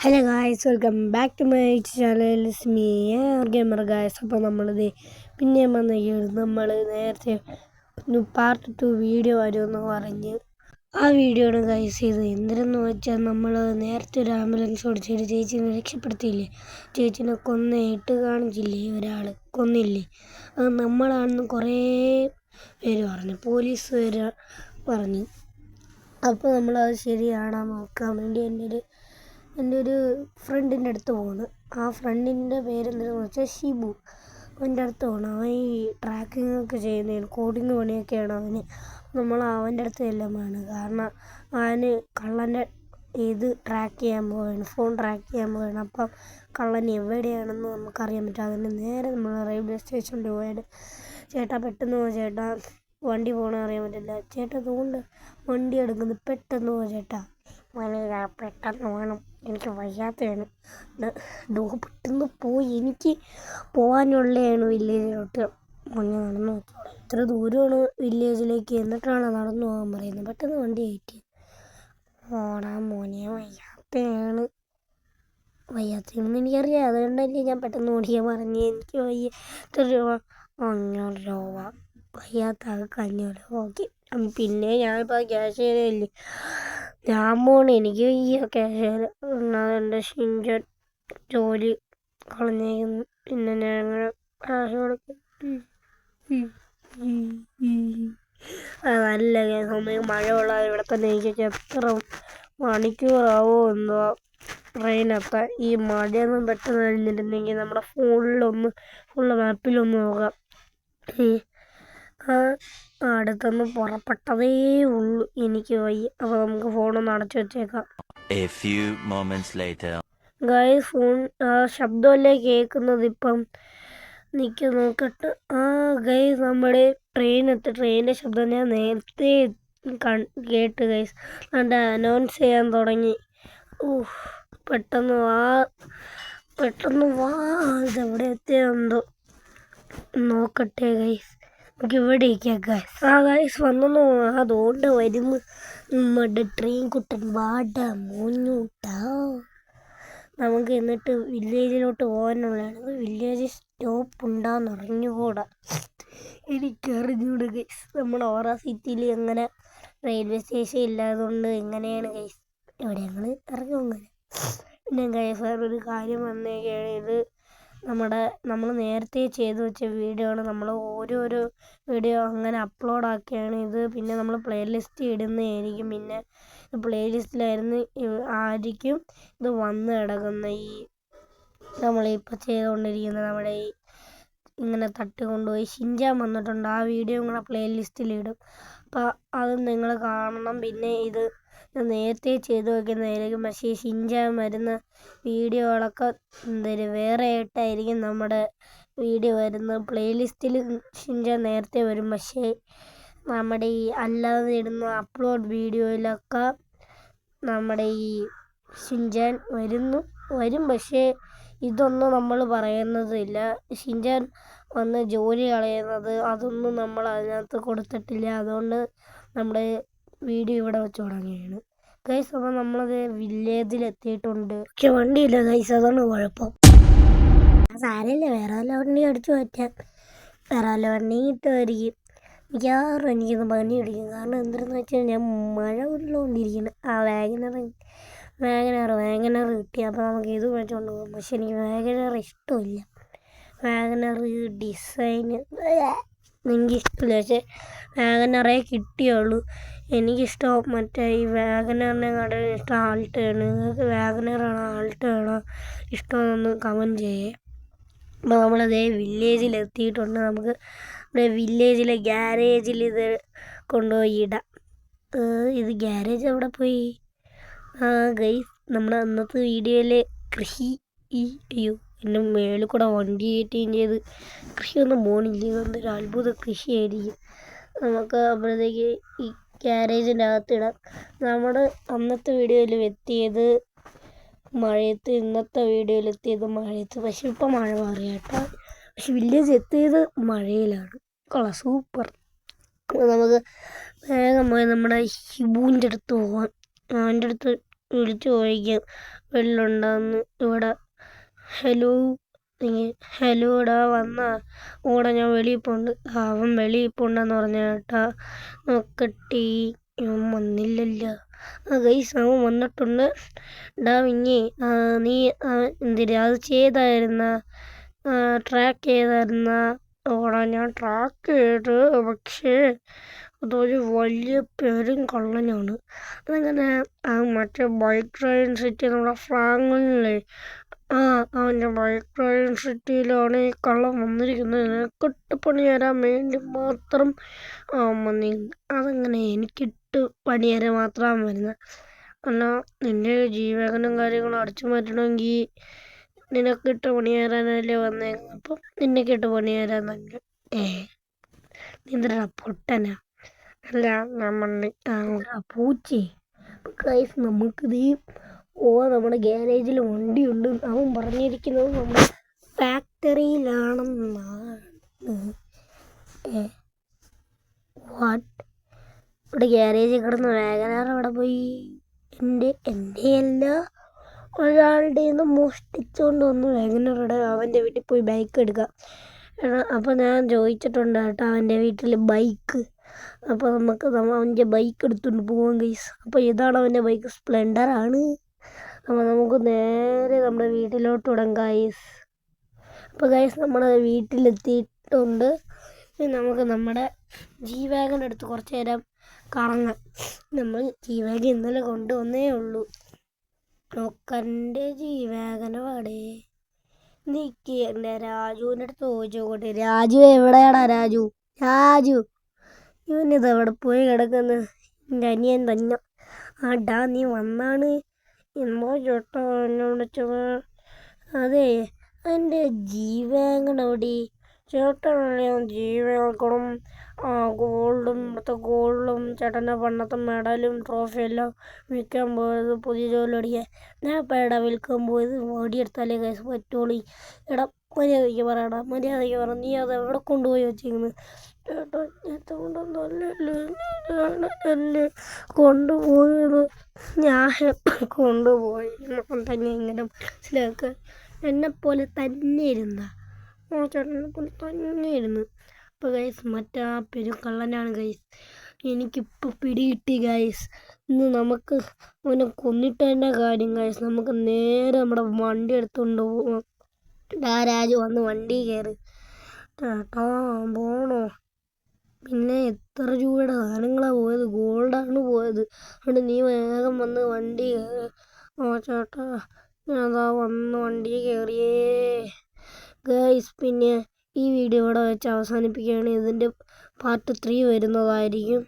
Hello guys, welcome back to my channel. It's me gamer guys. അപ്പോൾ നമ്മളിത് പിന്നെയും വന്നിരിക്കുകയാണ്. നമ്മൾ നേരത്തെ പാർട്ട് 2 വീഡിയോ വരുമെന്ന് പറഞ്ഞ് ആ വീഡിയോ ആണ് ഗായ്സ് ചെയ്ത്. എന്തിനെന്ന് വെച്ചാൽ നമ്മൾ നേരത്തെ ഒരു ആംബുലൻസ് ഓടിച്ചൊരു ചേച്ചീനെ രക്ഷപ്പെടുത്തിയില്ലേ, ചേച്ചീനെ കൊന്നിട്ട് കാണിച്ചില്ലേ, ഒരാൾ കൊന്നില്ലേ, അത് നമ്മളാണെന്ന് കുറേ പേര് പറഞ്ഞു, പോലീസ് വരെ പറഞ്ഞു. അപ്പോൾ നമ്മളത് ശരിയാണോ നോക്കാൻ വേണ്ടി എൻ്റെ ഒരു ഫ്രണ്ടിൻ്റെ അടുത്ത് പോകുന്നു. ആ ഫ്രണ്ടിൻ്റെ പേരെന്താണെന്ന് വെച്ചാൽ ഷിബു. അവൻ്റെ അടുത്ത് പോകണം. അവൻ ഈ ട്രാക്കിംഗ് ഒക്കെ ചെയ്യുന്നതിന് കോഡിങ് പണിയൊക്കെയാണ് അവന്. നമ്മൾ അവൻ്റെ അടുത്ത് എല്ലാം വേണം. കാരണം അവന് കള്ളൻ്റെ ഇത് ട്രാക്ക് ചെയ്യാൻ പോവുകയാണ്, ഫോൺ ട്രാക്ക് ചെയ്യാൻ പോവുകയാണ്. അപ്പം കള്ളൻ എവിടെയാണെന്ന് നമുക്കറിയാൻ പറ്റും. അതിന് നേരെ നമ്മൾ റെയിൽവേ സ്റ്റേഷനിൽ പോയാൽ, ചേട്ടാ പെട്ടെന്ന് പോ ചേട്ടാ, വണ്ടി പോകണ അറിയാൻ പറ്റില്ല ചേട്ടാ, അതുകൊണ്ട് വണ്ടി എടുക്കുന്നത്, പെട്ടെന്ന് പോ ചേട്ടാ, പെട്ടെന്ന് വേണം, എനിക്ക് വയ്യാത്തതാണ്, പെട്ടെന്ന് പോയി, എനിക്ക് പോകാനുള്ളതാണ് വില്ലേജിലോട്ട്. മുന്നേ നടന്നു നോക്കിയോളൂ, ഇത്ര ദൂരമാണ് വില്ലേജിലേക്ക്, എന്നിട്ടാണ് നടന്നു പോകാൻ പറയുന്നത്, പെട്ടെന്ന് വണ്ടി കയറ്റി. മോനെ വയ്യാത്തയാണെന്ന് എനിക്കറിയാം, അതുകൊണ്ടല്ലേ ഞാൻ പെട്ടെന്ന് ഓടിക്കാൻ പറഞ്ഞ്. എനിക്ക് വയ്യ, എത്ര രൂപ? 500 രൂപ. വയ്യാത്ത ആൾക്ക് 500 രൂപ. ഓക്കെ, പിന്നെ ഞാനിപ്പോൾ ക്യാഷ് ചെയ്തില്ലേ, ഞാൻ പോണ, എനിക്ക് ഈ ക്യാഷ് എൻ്റെ ഷിൻജൻ ജോലി കളഞ്ഞേക്കുന്നു. പിന്നെ ഞാൻ ക്യാഷ് കൊടുക്കും. നല്ല സമയം മഴയുള്ള ഇവിടെ തന്നെ എനിക്ക് എത്ര മണിക്കൂറാവോ എന്തോ ട്രെയിനെത്താൻ. ഈ മഴയൊന്നും പെട്ടെന്ന് കഴിഞ്ഞിട്ടുണ്ടെങ്കിൽ നമ്മുടെ ഫുള്ള് മാപ്പിലൊന്ന് നോക്കാം. അടുത്തൊന്ന് പുറപ്പെട്ടതേ ഉള്ളൂ, എനിക്ക് വയ്യ. അപ്പോൾ നമുക്ക് ഫോണൊന്ന് അടച്ചു വെച്ചേക്കാം. ഗൈസ്, ഫോൺ ശബ്ദമല്ലേ കേൾക്കുന്നത് ഇപ്പം, നിൽക്കി നോക്കട്ടെ. ഗൈസ്, നമ്മുടെ ട്രെയിനിൻ്റെ ശബ്ദം ഞാൻ നേരത്തെ കേട്ട് ഗൈസ്. അതുകൊണ്ട് അനൗൺസ് ചെയ്യാൻ തുടങ്ങി. പെട്ടെന്ന് വാ, ഇതെവിടെ എത്തിയതെന്തോ നോക്കട്ടെ ഗൈസ്. നമുക്ക് ഇവിടെ ഇരിക്കാം ഗൈസ്. ഗൈസ് വന്നു, അതുകൊണ്ട് വരുന്നു നമ്മുടെ ട്രെയിൻ കുട്ടൻ. വാടാ മോഞ്ഞൂട്ടാ, നമുക്ക് എന്നിട്ട് വില്ലേജിലോട്ട് പോകാനുള്ളതാണ്. വില്ലേജ് സ്റ്റോപ്പ് ഉണ്ടാന്ന് അറിഞ്ഞുകൂടാ, എനിക്കറിഞ്ഞൂടാ ഗൈസ്. നമ്മൾ ഓറ സിറ്റിയിൽ അങ്ങനെ റെയിൽവേ സ്റ്റേഷൻ ഇല്ലാത്തതുകൊണ്ട് എങ്ങനെയാണ് ഗൈസ് ഇവിടെ ഞങ്ങൾ ഇറങ്ങും അങ്ങനെ. പിന്നെ ഗൈസ് വേറൊരു കാര്യം വന്നേക്കാണ്, ഇത് നമ്മൾ നേരത്തെ ചെയ്ത് വെച്ച വീഡിയോ ആണ്. നമ്മൾ ഓരോരോ വീഡിയോ അങ്ങനെ അപ്ലോഡ് ആക്കിയാണ് ഇത്. പിന്നെ നമ്മൾ പ്ലേലിസ്റ്റ് ഇടുന്നതായിരിക്കും. പിന്നെ ആയിരിക്കും ഇത് വന്ന് കിടക്കുന്ന ഈ നമ്മളിപ്പോൾ ചെയ്തുകൊണ്ടിരിക്കുന്ന നമ്മുടെ ഈ ഇങ്ങനെ തട്ടിക്കൊണ്ടുപോയി ഷിൻജാൻ വന്നിട്ടുണ്ട്. ആ വീഡിയോ കൂടെ പ്ലേലിസ്റ്റിലിടും. അപ്പോൾ അത് നിങ്ങൾ കാണണം. പിന്നെ ഇത് നേരത്തെ ചെയ്തു വയ്ക്കുന്നതായിരിക്കും, പക്ഷേ ഷിൻജാൻ വരുന്ന വീഡിയോകളൊക്കെ വേറെ ആയിട്ടായിരിക്കും നമ്മുടെ വീഡിയോ വരുന്നത്. പ്ലേലിസ്റ്റിൽ ഷിൻജാൻ നേരത്തെ വരും, പക്ഷേ നമ്മുടെ ഈ അല്ലാതെ ഇടുന്ന അപ്ലോഡ് വീഡിയോയിലൊക്കെ നമ്മുടെ ഈ ഷിൻജാൻ വരും. പക്ഷേ ഇതൊന്നും നമ്മൾ പറയുന്നതില്ല. ഷിൻജാൻ വന്ന് ജോലി കളയുന്നത് അതൊന്നും നമ്മൾ അതിനകത്ത് കൊടുത്തിട്ടില്ല. അതുകൊണ്ട് നമ്മുടെ വീഡിയോ ഇവിടെ വെച്ച് തുടങ്ങുകയാണ് ഗൈസ്. അപ്പോൾ നമ്മളത് വില്ലേജിലെത്തിയിട്ടുണ്ട്. പക്ഷെ വണ്ടിയില്ല ഗൈസ്, അതാണ് കുഴപ്പം. സാരമില്ല, വേറെ വല്ല വണ്ടി അടിച്ചു മാറ്റാം. വേറെ വല്ല വണ്ടി കിട്ടുമായിരിക്കും മിക്കവാറും. എനിക്കൊന്ന് പണി പിടിക്കും. കാരണം എന്തെന്ന് വെച്ചാൽ ഞാൻ മഴ ഉള്ളതുകൊണ്ടിരിക്കുന്നു. വാഗനർ കിട്ടി. അപ്പോൾ നമുക്ക് ഇത് വെച്ചുകൊണ്ട് പോകും. പക്ഷെ എനിക്ക് വാഗനർ ഇഷ്ടമില്ല. വാഗനർ ഡിസൈൻ എനിക്കിഷ്ടമില്ല. പക്ഷേ വാഗനറേ കിട്ടിയുള്ളൂ. എനിക്കിഷ്ടം മറ്റേ ഈ വാഗനറിനെ കടയിൽ ഇഷ്ടം ആൾട്ടോയാണ്. നിങ്ങൾക്ക് വാഗനറാണോ ആൾട്ടോയാണോ ഇഷ്ടമെന്നൊന്ന് കമൻറ്റ് ചെയ്യേ. അപ്പോൾ നമ്മളതേ വില്ലേജിലെത്തിയിട്ടുണ്ട്. നമുക്ക് ഇവിടെ വില്ലേജിലെ ഗ്യാരേജിൽ ഇത് കൊണ്ടുപോയി ഇടാം. ഇത് ഗ്യാരേജ് എവിടെ പോയി? ഗൈസ്, നമ്മുടെ അന്നത്തെ വീഡിയോയിൽ അയ്യോ, എൻ്റെ മേളിൽ കൂടെ വണ്ടി കയറ്റുകയും ചെയ്ത് കൃഷിയൊന്നും പോകണില്ല. ഇതൊന്നൊരു അത്ഭുത കൃഷിയായിരിക്കും. നമുക്ക് അപ്പോഴത്തേക്ക് ഈ ഗ്യാരേജിൻ്റെ അകത്തിടാം. നമ്മുടെ അന്നത്തെ വീഡിയോയിൽ എത്തിയത് മഴയത്ത്, ഇന്നത്തെ വീഡിയോയിൽ എത്തിയത് മഴയത്ത്. പക്ഷെ ഇപ്പം മഴ മാറി കേട്ടോ. പക്ഷെ വില്ലേജ് എത്തിയത് മഴയിലാണ്. സൂപ്പർ. നമുക്ക് വേഗം പോയി നമ്മുടെ ഹിബുവിൻ്റെ അടുത്ത് പോകാം. അവൻ്റെ അടുത്ത് വിളിച്ചു ചോദിക്കാം വെള്ളുണ്ടാന്ന് ഇവിടെ. ഹലോ ഹലോടാ വന്നാ ഓടാ, ഞാൻ വെളിയിൽ പോണ്ട്. അവൻ വെളിയിൽ പോണ്ടെന്ന് പറഞ്ഞ കേട്ടാ. നോക്കട്ടി, ഇവൻ വന്നില്ലല്ലോ. ഗൈസ് അവൻ വന്നിട്ടുണ്ട്. ഡാ മിഞ്ഞി, നീ എന്തിനാ അത് ചെയ്തായിരുന്ന, ട്രാക്ക് ചെയ്തായിരുന്ന? ഓടാ ഞാൻ ട്രാക്ക് ചെയ്ത്, പക്ഷേ അതൊരു വലിയ പെരും കള്ളനാണ്. അതങ്ങനെ മറ്റേ ബൈക്ക് ഡ്രൈവിംഗ് സിറ്റി നമ്മുടെ ഫ്രാങ്ക്ലിനില്ലേ, അവൻ്റെ ബൈക്ക് ഡ്രൈവിംഗ് സിറ്റിയിലാണ് ഈ കള്ളൻ വന്നിരിക്കുന്നത്. നിനക്കിട്ട് പണി തരാൻ വേണ്ടി മാത്രം അതങ്ങനെ എനിക്കിട്ട് പണി തരാൻ മാത്രമാണ് വരുന്നത്. അല്ല, നിൻ്റെ ജീവകനും കാര്യങ്ങളും അടിച്ചു മാറ്റണമെങ്കിൽ നിനക്കിട്ട് പണി തരാനല്ലേ വന്നേക്കുന്നത്. അപ്പം നിനക്കിട്ട് പണി തരാൻ തന്നെ. നീന്തരാ പൊട്ടനാ? അല്ല, നമ്മണ്ട് പൂച്ചേ. ഗൈസ് നമുക്കിത് നമ്മുടെ ഗ്യാരേജിൽ വണ്ടിയുണ്ട്. അവൻ പറഞ്ഞിരിക്കുന്നത് നമ്മുടെ ഫാക്ടറിയിലാണെന്നാണ്. വാട്ട്? ഇവിടെ ഗ്യാരേജിൽ കിടന്ന വാഗനാർ അവിടെ പോയി? എൻ്റെയല്ല, ഒരാളുടെ നിന്ന് മോഷ്ടിച്ചുകൊണ്ട് വന്നു വാഗനാറുടെ. അവൻ്റെ വീട്ടിൽ പോയി ബൈക്ക് എടുക്കാം. അപ്പോൾ ഞാൻ ചോദിച്ചിട്ടുണ്ട് കേട്ടോ അവൻ്റെ വീട്ടിൽ ബൈക്ക്. അപ്പോൾ നമുക്ക് അവൻ്റെ ബൈക്ക് എടുത്തുകൊണ്ട് പോകാം ഗൈസ്. അപ്പോൾ ഇതാണ് അവൻ്റെ ബൈക്ക്, സ്പ്ലെൻഡറാണ്. അപ്പോൾ നമുക്ക് നേരെ നമ്മുടെ വീട്ടിലോട്ട് വിടാം ഗൈസ്. അപ്പോൾ ഗൈസ് നമ്മുടെ വീട്ടിലെത്തിയിട്ടുണ്ട്. നമുക്ക് നമ്മുടെ G-Wagon എടുത്ത് കുറച്ച് നേരം കറങ്ങാം. നമ്മൾ G-Wagon ഇന്നലെ കൊണ്ടുവന്നേ ഉള്ളൂ. നോക്കൻ്റെ G-Wagon പാടേ നിൽക്കി. എൻ്റെ രാജുവിൻ്റെ അടുത്ത് ചോദിച്ചോട്ടെ. രാജു എവിടെയാടാ? രാജു ഇവനിത് എവിടെ പോയി കിടക്കുന്നു? എൻ്റെ അനിയൻ തന്നെ. ഡാ നീ വന്നാണ്? എന്തോ ചേട്ടാ എന്നോട് വിളിച്ചത്? അതെ, എൻ്റെ G-Wagon എവിടെ? ചേട്ടനല്ലേ G-Wagon ഗോൾഡും ചേട്ടൻ്റെ പണ്ടത്തെ മെഡലും ട്രോഫിയെല്ലാം വിൽക്കാൻ പോയത്, പുതിയ ജോലി അടിക്കാൻ. ഞാൻ ഇപ്പോൾ എടാ വിൽക്കാൻ പോയത്? ഓടിയെടുത്താലേ കേസ് പറ്റുള്ളൂ. എടാ മര്യാദയ്ക്ക് പറയടാ, മര്യാദയ്ക്ക് പറ. നീ അത് എവിടെ കൊണ്ടുപോയി വെച്ചിരിക്കുന്നത്? ചേട്ടാ ഞാനല്ലേ കൊണ്ടുപോയത്. ഞാൻ കൊണ്ടുപോയി എന്നപ്പം തന്നെ ഇങ്ങനെ മനസ്സിലാക്കുക. എന്നെപ്പോലെ തന്നെ ഇരുന്ന ചേട്ടനെ പോലെ തന്നെ ഇരുന്ന്. അപ്പോൾ ഗൈസ് മറ്റാ പെരുക്കള്ളനാണ് ഗൈസ്. എനിക്കിപ്പോൾ പിടികിട്ടി ഗൈസ്. ഇന്ന് നമുക്ക് അവനെ കൊന്നിട്ടതിൻ്റെ കാര്യം ഗൈസ്. നമുക്ക് നേരെ നമ്മുടെ വണ്ടി എടുത്തുകൊണ്ട് പോവാം. രാജു വന്ന് വണ്ടി കയറി. ചേട്ടാ പോണോ? പിന്നെ എത്ര രൂപയുടെ സാധനങ്ങളാണ് പോയത്? ഗോൾഡാണ് പോയത്. അതുകൊണ്ട് നീ വേഗം വന്ന് വണ്ടി കയറി. ചേട്ടാ ഞാനതാ വന്ന് വണ്ടി കയറിയേ ഗൈസ്. പിന്നെ ഈ വീഡിയോ ഇവിടെ വെച്ച് അവസാനിപ്പിക്കുകയാണ്. ഇതിൻ്റെ പാർട്ട് 3 വരുന്നതായിരിക്കും.